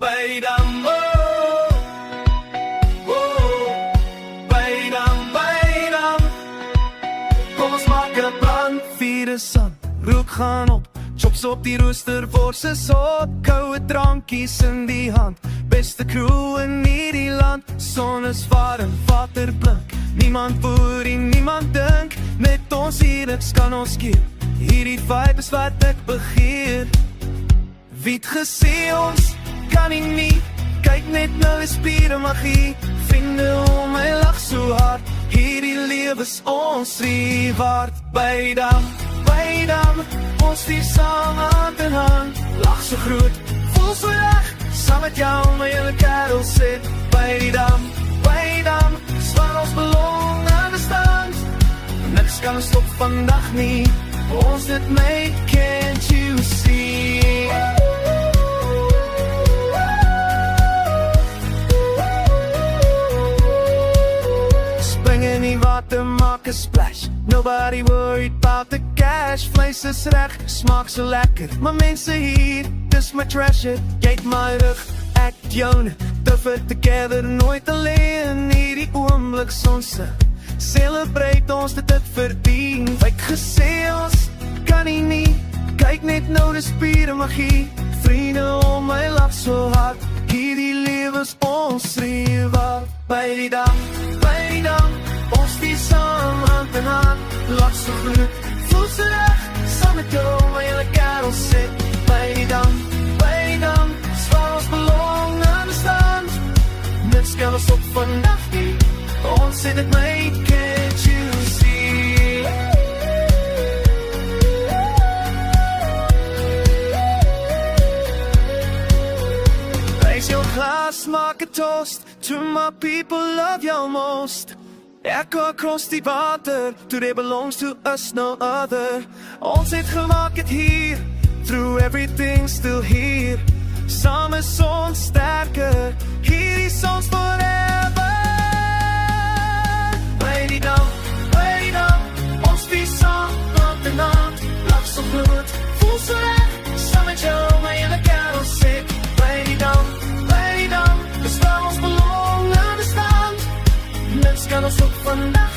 by die dam, by die dam. Kom ons maak 'n brand, vier die son, rook gaan op. Chops op die rooster, worse sop, koue drankies in die hand. Beste crew in hierdie land, son is warm, water blink. Niemand boer en niemand dink, net ons hierdeks kan ons keer. Hierdie vibe is wat ek begeer. Wie het gesê ons kan nie, kyk net nou is pure magie. Vriende om my lag so hard, hierdie lewe is ons reward. By die dam, ons vier saam hand in hand. Lach so groot, voel so reg, saam met jou my hele kerel sit. By die dam, swaar ons belong aan die stand. Niks kan ons stop vandag nie, ons dit make, can't you see? Spring in die water, maak 'n splash. Nobody worried about the cash. Vlees is reg, smaak so lekker. Maar mense hier, dis my treasure. Jy het my rug, ek joune. Tougher together, nooit alleen. Hierdie oomblik sonse, celebrate ons dit verdien. Wyk gesê ons kan nie, kyk net nou dis pure magie. Vriende om my lag so hard, hierdie lewe is ons reward. By die dam, ons vier saam hand in hand. Lach so groot, voel so reg, saam met jou my hele kerel sit. By die dam, swaar ons belong aan die stand. Niks kan ons op vandag nie, ons sê dit my, can't you see? Raise your glass, maak 'n toast to my people, love you most. Echo across die water, today belongs to us, no other. Ons het gemaak het hier, through everything still here. Saam is ons sterker, hier is ons forever. By die dam, ons vier saam, hand in hand. Lach so groot, voel so reg, saam met jou my hele kerel sit. By die dam, dis waar ons belong aan die stand. Niks kan ons op vandag